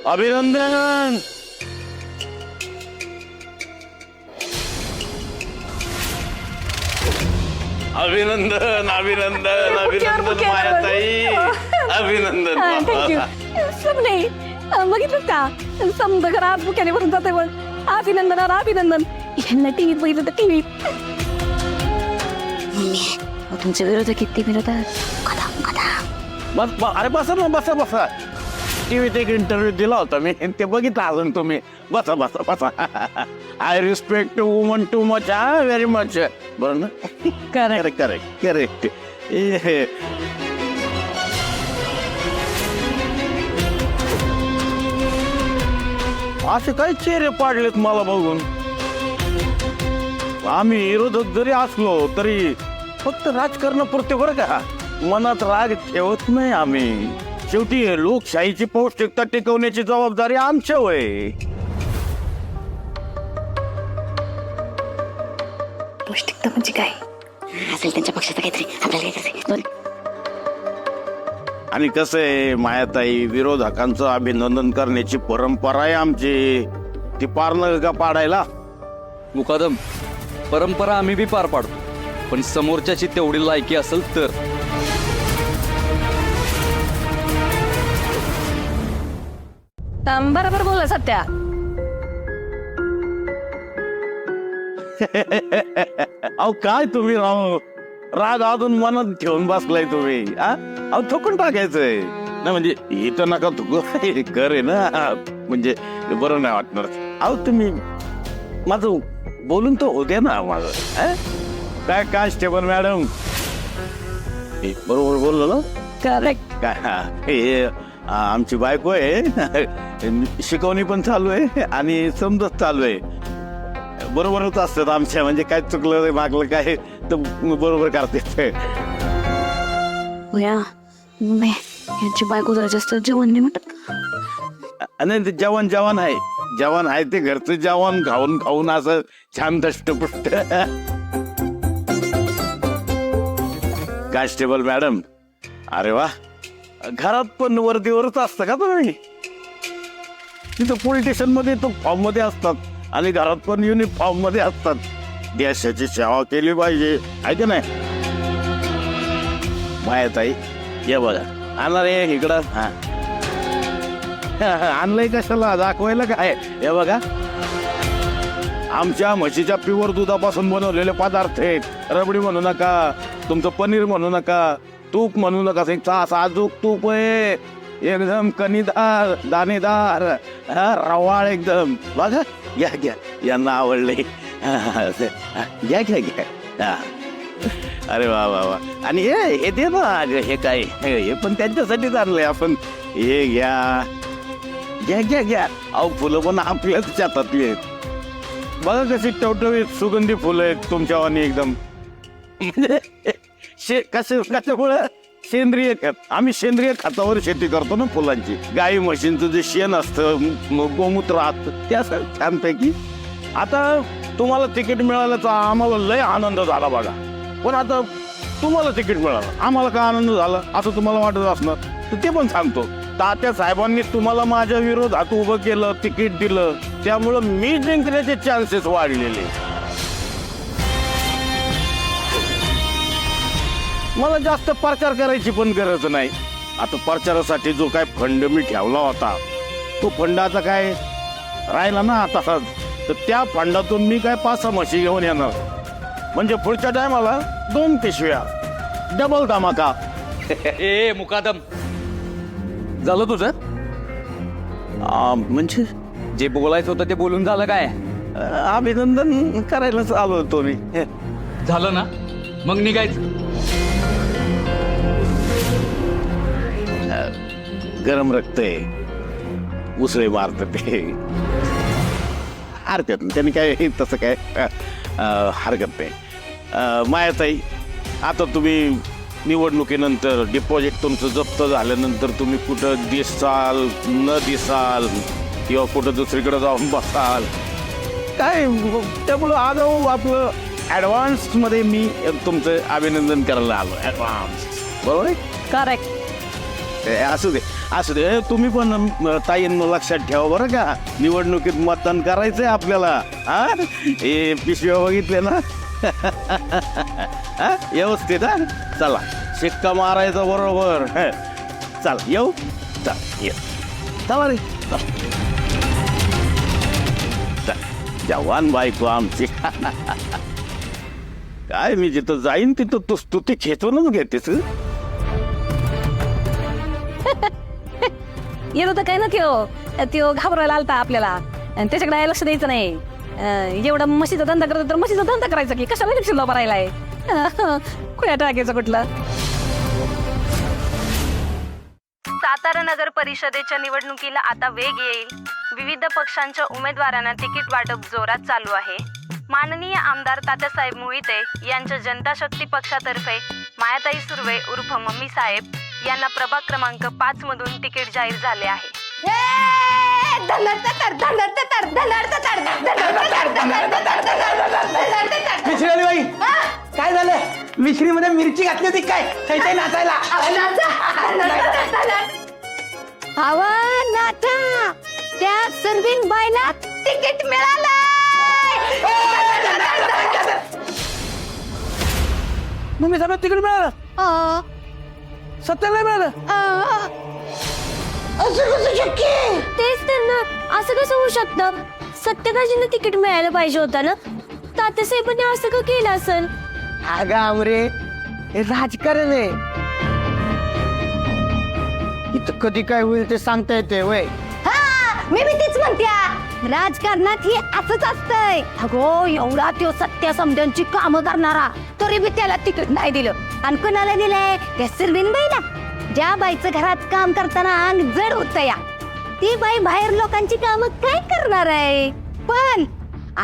अभिनंदन. अभिनंदन अभिनंदन अभिनंदन मायाताई. अभिनंदन. थँक्यू. सब नाही बघितलं का समजा घरात बुक्याने भरून जाते पण अभिनंदन अभिनंदन. यांना टीव्हीत बघितलं तर टीव्हीत. तुमच्या विरोधात किती विरोधात बस अरे बसा ना बसा बसा. टीव्हीत एक इंटरव्ह्यू दिला होता मी ते बघितलं अजून तुम्ही. बसा बसा बसा. I respect woman too much. Very much. बरं ना. Correct correct correct. असे काही चेहरे पाडलेत मला बघून. आम्ही विरोधक जरी असलो तरी फक्त राजकारणापुरते बरं का. मनात राग ठेवत नाही आम्ही. शेवटी लोकशाहीची पौष्टिकता टिकवण्याची जबाबदारी आमच्या वय. पौष्टिकता म्हणजे काय असेल त्यांच्या पक्षाचं काहीतरी आपल्याला काय. आणि कसं आहे मायाताई, विरोधकांचं अभिनंदन करण्याची परंपरा आहे आमची. ती पार न का पाडायला. मुकादम, परंपरा आम्ही बी पार पाडतो, पण समोरच्याची तेवढी लायकी असेल तर. बरोबर बोला सत्या. अहो काय तुम्ही राव, राग अजून मनात ठेवून बसलाय तुम्ही. अहो थोकून टाकायचंय ना. म्हणजे इथं नका थुकू. करे ना म्हणजे बरं नाही वाटणार. अहो तुम्ही माझं बोलून तर होते ना माझं. काय कॉन्स्टेबल मॅडम बरोबर बोललो ना. करेक्ट. काय हे आमची बायको आहे. शिकवणी पण चालू आहे आणि समजत चालू आहे. बरोबरच असतात आमच्या. म्हणजे काय चुकलं मागलं काय तर बरोबर करते. यांची बायको जरा जास्त जेवण नाही म्हणतात. आणि ते जवान जवान आहे. जवान आहे ते घरचं जेवण खाऊन खाऊन असं छान दष्टपुष्ट. कॉन्स्टेबल मॅडम, अरे वा, घरात पण वर्दीवरच असतं का तुम्ही? तिथं पोलीस स्टेशन मध्ये तो फॉर्म मध्ये असतात आणि घरात पण युनिफॉर्म मध्ये असतात. देशाची सेवा केली पाहिजे आहे का नाही? मायाताई ये बघा. आणणार आहे इकडं. आणलंय कशाला? दाखवायला काय? हे बघा, आमच्या म्हशीच्या प्युअर दुधापासून बनवलेले पदार्थ आहेत. रबडी म्हणू नका, तुमचं पनीर म्हणू नका, तूप म्हणू नका. साजूक तूप आहे, एकदम कणीदार दाणेदार रवाळ एकदम. बघा घ्या घ्या, यांना आवडले. घ्या घ्या घ्या. अरे वा वा वा. आणि हे दे ना. हे काय, हे पण त्यांच्यासाठीच आणलंय आपण. हे घ्या घ्या घ्या घ्या. अहो फुलं पण आपल्याच शेतातली आहेत. बघा कशी टवटवीत सुगंधी फुलं आहेत तुमच्यावानी एकदम. कशामुळं? सेंद्रिय खत. आम्ही सेंद्रिय खतावर शेती करतो ना फुलांची. गाई म्हशींचं जे शेण असतं, गोमूत्र असतं, त्यासाठी छानपैकी. आता तुम्हाला तिकीट मिळाल्याचा आम्हाला लय आनंद झाला बघा. पण आता तुम्हाला तिकीट मिळालं, आम्हाला काय आनंद झाला असं तुम्हाला वाटत असणार तर ते पण सांगतो. तात्या साहेबांनी तुम्हाला माझ्या विरोधात उभं केलं, तिकीट दिलं, त्यामुळं मी जिंकण्याचे चान्सेस वाढलेले. मला जास्त प्रचार करायची पण गरज नाही. आता प्रचारासाठी जो काय फंड मी ठेवला होता तो फंड आता काय राहिला ना तसाच. तर त्या फंडातून मी काय 5-6 म्हशी घेऊन येणार. म्हणजे पुढच्या टायमाला 2 पिशव्या, डबल धमाका. ए मुकादम, झालं तुझं? म्हणजे जे बोलायचं होतं ते बोलून झालं काय? अभिनंदन करायलाच आलो होतो मी. झालं ना, मग निघायचं. गरम रक्त आहे, उसळे मारत ते. हरकत नाही, त्यांनी काय तसं काय हरकत नाही. मायाताई, आता तुम्ही निवडणुकीनंतर डिपॉझिट तुमचं जप्त झाल्यानंतर तुम्ही कुठं दिसाल न दिसाल किंवा कुठं दुसरीकडे जाऊन बसाल काय, त्यामुळं आज आपलं ॲडव्हान्समध्ये मी तुमचं अभिनंदन करायला आलो. ॲडव्हान्स. बरोबर आहे? करेक्ट. असू दे. असू दे, तुम्ही पण ताईंनो लक्षात ठेवा बरं का, निवडणुकीत मतदान करायचंय आपल्याला. हा हे पिशव्या बघितले ना? हा व्यवस्थित. हा चला, शिक्का मारायचा बरोबर. चल येऊ. चल ये. चला रे. जवान बायको आमची. काय मी जिथं जाईन तिथं तू स्तुती खेचूनच घेतेस. येत होतं काय ना त्यो घाबरायला आलता आपल्याला, आणि त्याच्याकडे लक्ष द्यायचं नाही. एवढा म्हशीचा धंदा करतो तर म्हशीचा धंदा करायचा की कशाला लक्ष भरायलाय. खुया टाकायचं कुठलं. सातारा नगर परिषदेच्या निवडणुकीला आता वेग येईल. विविध पक्षांच्या उमेदवारांना तिकीट वाटप जोरात चालू आहे. माननीय आमदार तात्यासाहेब मोहिते यांच्या जनता शक्ती पक्षातर्फे मायाताई सुर्वे उर्फ मम्मी साहेब यांना प्रभाग क्रमांक 5 मधून तिकीट जाहीर झाले आहे. मिश्री बाई काय झालं? मिश्रीमध्ये मिरची घातली होती काय? काही नाचायला हवा नाथा त्या सर्विंग बायला तिकीट मिळालं. मम्मी साहेब तिकीट मिळालं? सत्याला मिळालं? असं कसं शक्य? तेच तर ना, असं कसं होऊ शकतं? सत्यराजींना तिकीट मिळायला पाहिजे होतं ना. तात्यासाहेबांनी असं का केलं असेल? अगं आमरे, हे राजकारण आहे. इथं कधी काय होईल ते सांगता येते वय. मी तेच म्हणत्या, राजकारणात हे असंच असतंय. अगो एवढा त्यो सत्य समजांची कामं करणारा, तरी बी त्याला तिकीट नाही दिलं. आणि कोणाला दिलंय? त्या सर्विन बाईला. ज्या बाईचं घरात काम करताना अंग जड होत या, ती बाई बाहेर लोकांची कामं काय करणार आहे? पण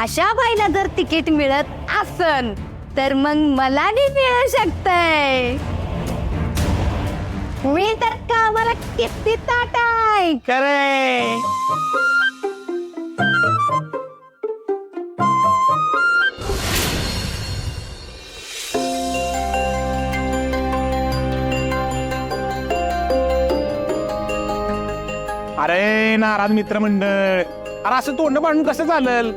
अशा बाईला जर तिकीट मिळत असन तर मग मला नाही मिळू शकतंय. मी तर कामाला किती ताट आहे. खरे अरे नाराज मित्रमंडळ, अरे असं तोंड पाडून कसं चालेल?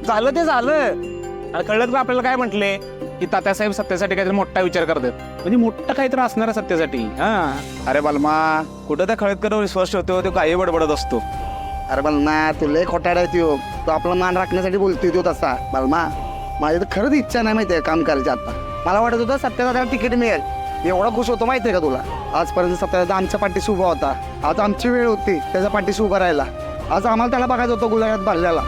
झालं ते झालं. अरे कळलं का आपल्याला काय म्हटले की तात्यासाहेब सत्यासाठी काहीतरी मोठा विचार करतात, म्हणजे मोठं काहीतरी असणार आहे सत्यासाठी. हा अरे बालमा, कुठं त्या खळदकरवर विश्वास ठेवतो, तो काही बडबडत असतो. अरे बलमा, तू लय खोटाड आहे त्यो. तो आपला मान राखण्यासाठी बोलतोय तो तसा. बलमा, माझी तर खरंच इच्छा नाही माहितीये काम करायची आता. मला वाटत होतं सत्याला तिकीट मिळेल, एवढा खुश होतो माहितीये का तुला. आजपर्यंत सत्याचा आमच्या पाठीशी उभा होता. आज आमची वेळ होती त्याच्या पाठीशी उभा राहायला. आज आम्हाला त्याला बघायचं होतं गुलाबात भरलेला.